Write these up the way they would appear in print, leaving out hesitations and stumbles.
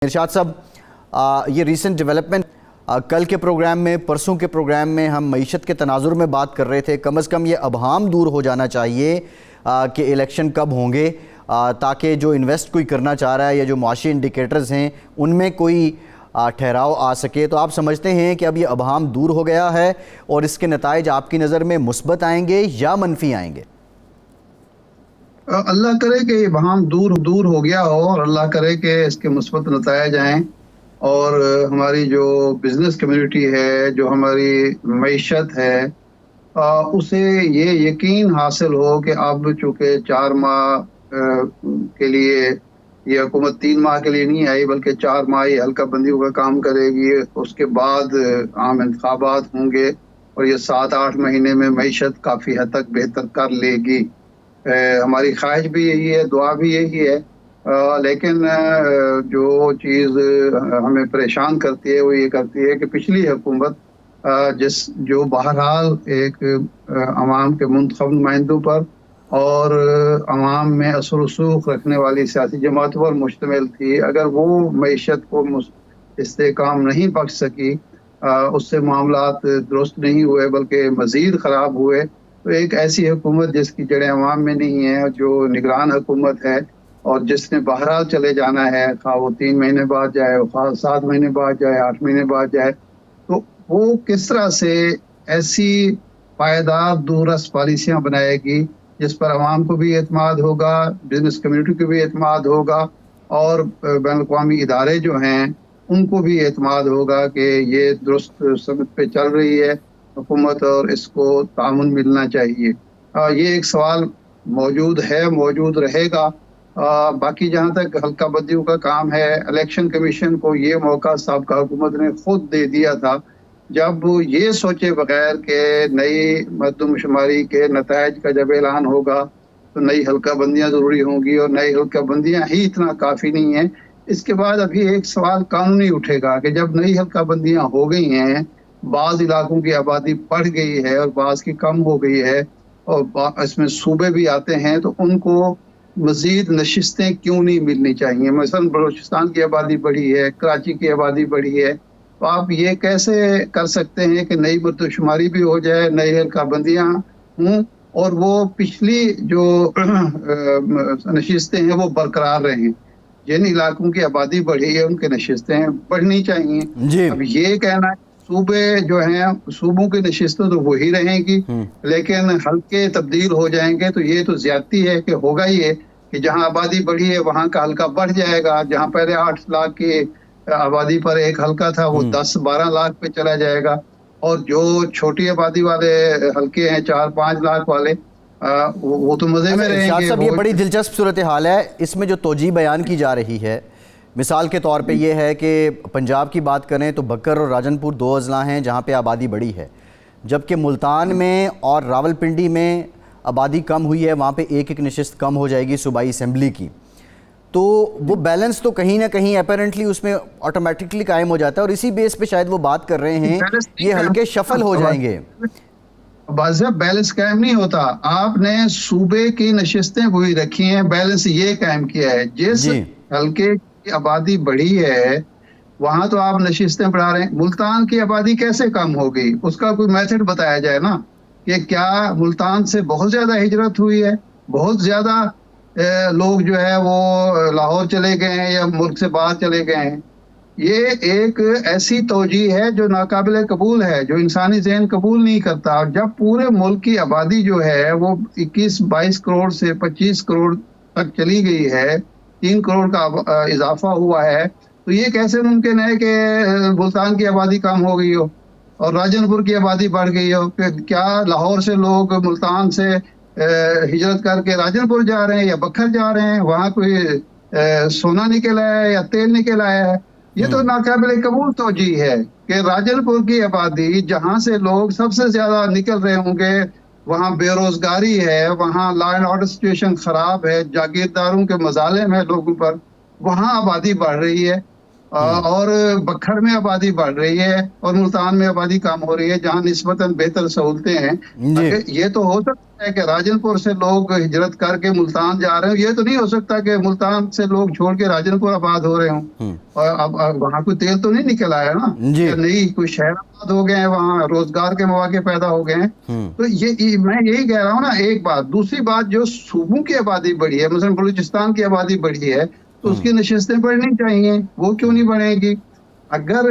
इरशाद साहब, ये recent development कल के प्रोग्राम में, परसों के प्रोग्राम में हम मईशत के तनाजुर में बात कर रहे थे। कम से कम ये अबहाम दूर हो जाना चाहिए कि इलेक्शन कब होंगे, ताकि जो इन्वेस्ट कोई करना चाह रहा है या जो मुआशी इंडिकेटर्स हैं उनमें कोई ठहराव आ सके। तो आप समझते हैं कि अब ये अबहाम दूर हो गया है और इसके नताइज आपकी नज़र में मुस्बत आएंगे या मनफी आएंगे? अल्लाह करे कि ये बहाम दूर हो गया हो और अल्लाह करे कि इसके मुस्बत नताइज आएँ और हमारी जो बिज़नेस कम्युनिटी है, जो हमारी मईशत है, उसे ये यकीन हासिल हो कि अब चूँकि 4 माह के लिए ये हुकूमत 3 माह के लिए नहीं आई बल्कि 4 माह ये हल्का बंदियों का काम करेगी। उसके बाद आम इंतखाबात होंगे और ये 7-8 महीने में मईशत काफ़ी हद तक बेहतर कर लेगी। हमारी ख्वाहिश भी यही है, दुआ भी यही है। लेकिन जो चीज़ हमें परेशान करती है वो ये करती है कि पिछली हुकूमत जो बहरहाल एक अवाम के मुंतखब नुमाइंदों पर और अवाम में असर रसूख रखने वाली सियासी जमातों पर मुश्तमिल थी, अगर वो मईशत को इस्तेकाम नहीं बख्श सकी, उससे मामलात दुरुस्त नहीं हुए बल्कि मज़ीद ख़राब हुए, तो एक ऐसी हुकूमत जिसकी जड़ें अवाम में नहीं है, जो निगरान हुकूमत है और जिसने बहरहाल चले जाना है, खा वो 3 महीने बाद जाए, खा 7 महीने बाद जाए, 8 महीने बाद जाए, तो वो किस तरह से ऐसी पायदार दूररस पॉलिसियाँ बनाएगी जिस पर अवाम को भी एतमाद होगा, बिजनेस कम्युनिटी को भी एतमाद होगा और बैनुल-अक़वामी इदारे जो हैं उनको भी एतमाद होगा कि ये दुरुस्त समत पे चल रही है हुकूमत और इसको तामुन मिलना चाहिए। ये एक सवाल मौजूद है, मौजूद रहेगा। बाकी जहाँ तक हल्का बंदियों का काम है, इलेक्शन कमीशन को ये मौका साबिक़ा हुकूमत ने खुद दे दिया था, जब ये सोचे बगैर कि नई मरदमशुमारी के नताइज का जब ऐलान होगा तो नई हल्का बंदियाँ ज़रूरी होंगी और नई हल्का बंदियाँ ही इतना काफ़ी नहीं है। इसके बाद अभी एक सवाल कानूनी उठेगा कि जब नई हल्का बंदियाँ हो गई हैं, बाज़ इलाकों की आबादी बढ़ गई है और बाज़ की कम हो गई है और इसमें सूबे भी आते हैं, तो उनको मज़ीद नशिस्तें क्यों नहीं मिलनी चाहिए? मसलन बलूचिस्तान की आबादी बढ़ी है, कराची की आबादी बढ़ी है, तो आप ये कैसे कर सकते हैं कि नई मरदमशुमारी भी हो जाए, नई हल्का बंदियाँ हों और वो पिछली जो नशिस्तें हैं वो बरकरार रहें? जिन इलाकों की आबादी बढ़ी है उनके नशिस्तें बढ़नी चाहिए। अब ये कहना सूबे जो हैं, सूबों की नशिस्तें तो वही रहेंगी, लेकिन हल्के तब्दील हो जाएंगे, तो ये तो ज्यादती है कि होगा ये कि जहां आबादी बढ़ी है वहां का हल्का बढ़ जाएगा। जहां पहले 8 लाख की आबादी पर एक हल्का था वो 10-12 लाख पे चला जाएगा और जो छोटी आबादी वाले हल्के हैं 4-5 लाख वाले, वो तो मजे में रहेंगे। सब ये बड़ी दिलचस्प सूरत हाल है। इसमें जो तोजी बयान की जा रही है, मिसाल के तौर पे ये है कि पंजाब की बात करें तो बक्कर और राजनपुर 2 अजला हैं जहाँ पे आबादी बढ़ी है, जबकि मुल्तान में और रावलपिंडी में आबादी कम हुई है, वहाँ पे एक नशिस्त कम हो जाएगी सूबाई असम्बली की। तो वो बैलेंस तो कहीं ना कहीं अपेरेंटली उसमें ऑटोमेटिकली कायम हो जाता है और इसी बेस पे शायद वो बात कर रहे हैं ये हल्के शफल हो जाएंगे। बाज़ाब बैलेंस कायम नहीं होता। आपने सूबे की नशिस्तें वही रखी हैं, बैलेंस ये कायम किया है। जिस हल्के की आबादी बढ़ी है वहां तो आप नशिस्तें बढ़ा रहे हैं। मुल्तान की आबादी कैसे कम हो गई, उसका कोई मेथड बताया जाए ना, कि क्या मुल्तान से बहुत ज्यादा हिजरत हुई है, बहुत ज्यादा लोग जो है वो लाहौर चले गए हैं या मुल्क से बाहर चले गए हैं? ये एक ऐसी तौजी है जो नाकाबिल कबूल है, जो इंसानी ज़हन कबूल नहीं करता। और जब पूरे मुल्क की आबादी जो है वो 21-22 करोड़ से 25 करोड़ तक चली गई है, 3 करोड़ का इजाफा हुआ है, तो ये कैसे मुमकिन है कि मुल्तान की आबादी कम हो गई हो और राजनपुर की आबादी बढ़ गई हो? क्या लाहौर से लोग मुल्तान से हिजरत करके राजनपुर जा रहे हैं या बक्खर जा रहे हैं, वहाँ कोई सोना निकल आया है या तेल निकल आया है? ये तो नाकाबिल कबूल तौजी है कि राजनपुर की आबादी जहाँ से लोग सबसे ज्यादा निकल रहे होंगे, वहाँ बेरोजगारी है, वहाँ लॉ एंड ऑर्डर सिचुएशन खराब है, जागीरदारों के मजालिम है लोगों पर, वहाँ आबादी बढ़ रही है। और बखर में आबादी बढ़ रही है और मुल्तान में आबादी कम हो रही है, जहाँ निस्बतन बेहतर सहूलतें हैं। जी ये तो हो सकता है कि राजनपुर से लोग हिजरत करके मुल्तान जा रहे हैं, ये तो नहीं हो सकता कि मुल्तान से लोग छोड़ के राजनपुर आबाद हो रहे हों। और अब वहाँ कोई तेल तो नहीं निकल आया ना, जी या नहीं कोई शहर आबाद हो गए हैं, वहाँ रोजगार के मौके पैदा हो गए हैं। तो ये मैं यही कह रहा हूँ ना। एक बात, दूसरी बात, जो सूबों की आबादी बढ़ी है, मसलन बलूचिस्तान की आबादी बढ़ी है, तो उसकी नशिस्तें बढ़नी चाहिए, वो क्यों नहीं बढ़ेगी? अगर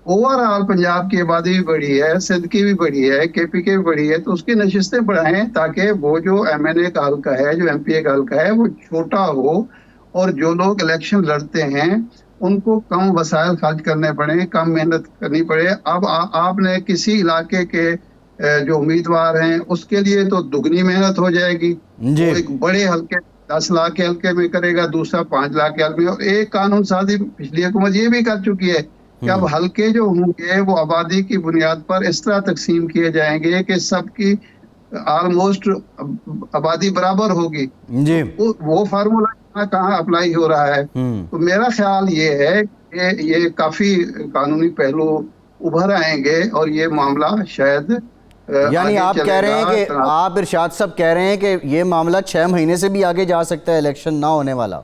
ओवरऑल पंजाब की आबादी भी बढ़ी है, सिंध की भी बढ़ी है, केपी की भी बढ़ी है, तो उसकी नशिस्तें बढ़ाएं, ताकि वो जो एमएनए का हल्का है, जो एमपीए का हल्का है, वो छोटा हो और जो लोग इलेक्शन लड़ते हैं उनको कम वसाइल खर्च करने पड़े, कम मेहनत करनी पड़े। अब आपने किसी इलाके के जो उम्मीदवार हैं उसके लिए तो दुगनी मेहनत हो जाएगी। जी वो एक बड़े हल्के 10 लाख के हल्के में करेगा, दूसरा 5 लाख के हल्के में। और एक कानून साजी पिछली हुकूमत ये भी कर चुकी है कि अब हल्के जो होंगे वो आबादी की बुनियाद पर इस तरह तकसीम किए जाएंगे कि सबकी ऑलमोस्ट आबादी बराबर होगी। जी वो फार्मूला कहाँ अप्लाई हो रहा है? तो मेरा ख्याल ये है कि ये काफी कानूनी पहलू उभर आएंगे और ये मामला शायद यानी आगे आप कह रहे हैं कि चलेगा। आप इरशाद साहब कह रहे हैं कि ये मामला 6 महीने से भी आगे जा सकता है, इलेक्शन ना होने वाला?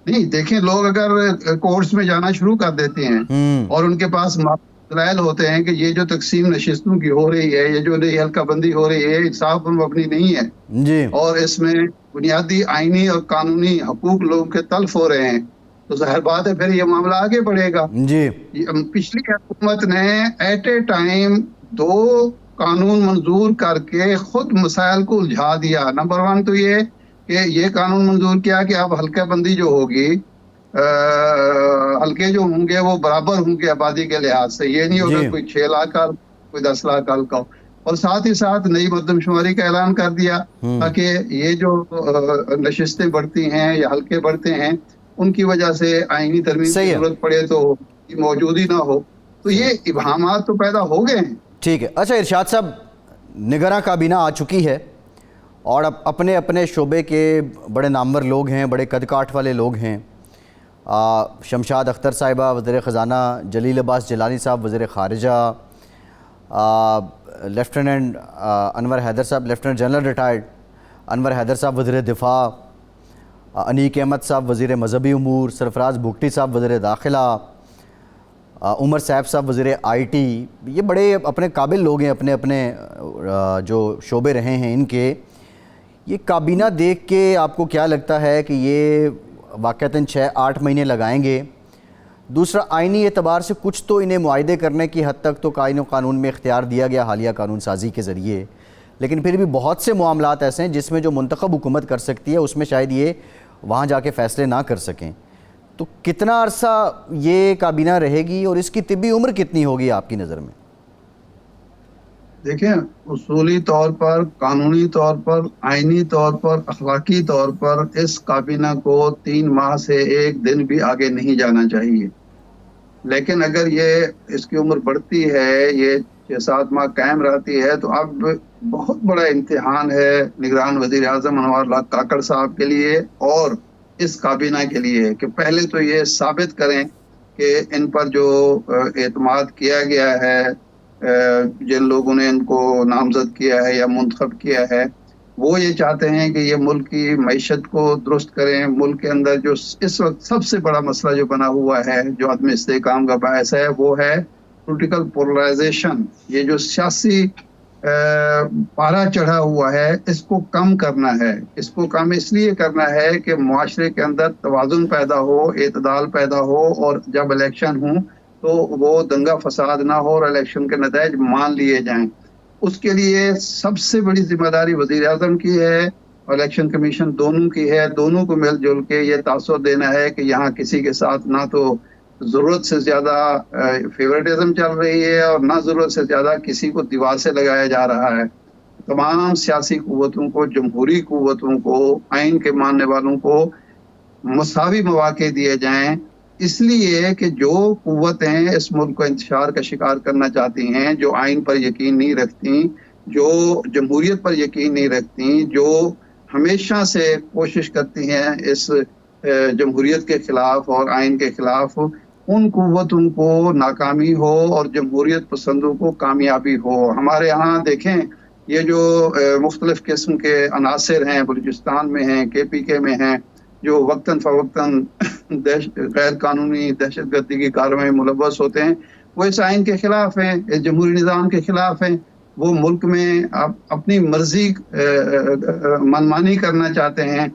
नहीं, देखें, लोग अगर कोर्ट्स में जाना शुरू कर देते हैं और उनके पास दलाइल होते हैं कि ये जो तकसीम नशिस्तों की हो रही है, ये जो नई हल्का बंदी हो रही है, इंसाफ मबनी नहीं है जी और इसमें बुनियादी आईनी और कानूनी हकूक लोगों के तल्फ हो रहे हैं, तो जाहिर बात है फिर ये मामला आगे बढ़ेगा। जी पिछली हुकूमत ने एट ए टाइम 2 कानून मंजूर करके खुद मसाइल को उलझा दिया। नंबर 1 तो ये कि ये कानून मंजूर किया कि अब हल्का बंदी जो होगी, हल्के जो होंगे वो बराबर होंगे आबादी के लिहाज से। ये नहीं होगा कोई 6 लाख का, कोई 10 लाख का हल्का हो। और साथ ही साथ नई मरदमशुमारी का ऐलान कर दिया ताकि ये जो नशिस्तें बढ़ती हैं या हल्के बढ़ते हैं उनकी वजह से आईनी तरमीम की जरूरत पड़े तो मौजूद ही ना हो। तो ये इबहामात तो पैदा हो गए हैं। ठीक है। अच्छा इरशाद साहब, निगरां काबीना आ चुकी है और अब अपने अपने शोबे के बड़े नामवर लोग हैं, बड़े कद काठ वाले लोग हैं। शमशाद अख्तर साहिबा वज़ीर ख़ज़ाना, जलील अब्बास जिलानी साहब वज़ीर ख़ारिजा, लेफ्टिनेंट अनवर हैदर साहब lieutenant general retired Anwar Haider साहब वज़ीर दिफ़ा, अनीक अहमद साहब वज़ीर मजहबी उमूर, सरफराज भुगटी साहब वज़ीर दाखिला, उमर साहब साहब वज़ीर IT। ये बड़े अपने काबिल लोग हैं, अपने अपने जो शोबे रहे हैं इनके। ये काबीना देख के आपको क्या लगता है कि ये वाक़तन 6-8 महीने लगाएंगे? दूसरा, आइनी एतबार से कुछ तो इन्हें मुआहदे करने की हद तक तो आईन कानून में इख्तियार दिया गया हालिया कानून साजी के ज़रिए, लेकिन फिर भी बहुत से मामलात ऐसे हैं जिसमें जो मुंतखब हुकूमत कर सकती है उसमें शायद ये वहाँ जाके फ़ैसले ना कर सकें। तो कितना अरसा ये काबीना रहेगी और इसकी तिब्बी उम्र कितनी होगी आपकी नज़र में? देखें, उसूली तौर पर, कानूनी तौर पर, आईनी तौर पर, अखलाकी तौर पर इस काबीना को 3 माह से 1 दिन भी आगे नहीं जाना चाहिए। लेकिन अगर ये इसकी उम्र बढ़ती है, ये 6-7 माह कायम रहती है, तो अब बहुत बड़ा इम्तिहान है निगरान वज़ीर आज़म अनवर काकड़ साहब के लिए और इस काबीना के लिए कि पहले तो ये साबित करें कि इन पर जो एतमाद किया गया है, जिन लोगों ने इनको नामजद किया है या मुंतखब किया है, वो ये चाहते हैं कि ये मुल्क की मईशत को दुरुस्त करें। मुल्क के अंदर जो इस वक्त सबसे बड़ा मसला जो बना हुआ है, जो अदम इस्तेहकाम का बायस है, वो है पॉलिटिकल पोलराइजेशन। ये जो सियासी पारा चढ़ा हुआ है, इसको कम करना है। इसको कम इसलिए करना है कि मुआशरे के अंदर तवाज़ुन पैदा हो, एतदाल पैदा हो, और जब इलेक्शन हो तो वो दंगा फसाद ना हो और इलेक्शन के नतीजे मान लिए जाएं। उसके लिए सबसे बड़ी जिम्मेदारी वज़ीर आज़म की है और इलेक्शन कमीशन दोनों की है। दोनों को मिलजुल के ये तासुर देना है कि यहाँ किसी के साथ ना तो ज़रूरत से ज़्यादा फेवरेटिज्म चल रही है और ना ज़रूरत से ज़्यादा किसी को दीवार से लगाया जा रहा है। तमाम सियासी कुव्वतों को, जमहूरी कुव्वतों को, आइन के मानने वालों को मसावी मौके दिए जाएं, इसलिए कि जो कुव्वतें इस मुल्क को इंतशार का शिकार करना चाहती हैं, जो आइन पर यकीन नहीं रखती, जो जमहूरियत पर यकीन नहीं रखती, जो हमेशा से कोशिश करती हैं इस जमहूरियत के खिलाफ और आइन के खिलाफ उन कुव्वतों को नाकामी हो और जमहूरियत पसंदों को कामयाबी हो। हमारे यहाँ देखें, ये जो मुख्तलिफ किस्म के अनासर हैं, बलूचिस्तान में हैं, KPK में हैं, जो वक्तन फ़वक्तन गैर कानूनी दहशतगर्दी की कार्रवाई में मुलव्वस होते हैं, वो इस आइन के खिलाफ हैं, इस जमहूरी निज़ाम के खिलाफ हैं। वो मुल्क में अपनी मर्जी मनमानी करना चाहते हैं,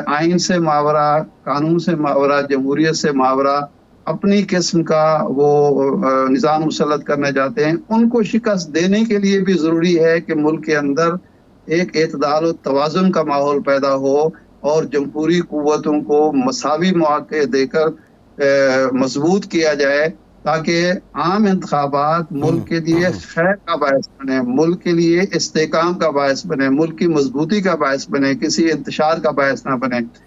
आइन से मावरा, कानून से मावरा, जमहूरियत से मावरा अपनी किस्म का वो निज़ाम मुसल्लत करना चाहते हैं। उनको शिकस्त देने के लिए भी ज़रूरी है कि मुल्क के अंदर एक एतदाल और तवाज़ुन का माहौल पैदा हो और जमहूरी कुव्वतों को मसावी मौके देकर मजबूत किया जाए, ताकि आम इंतखाबात मुल्क के लिए खैर का बायस बने, मुल्क के लिए इस्तेकाम का बायस बने, मुल्क की मजबूती का बायस बने, किसी इंतशार का बायस ना बने।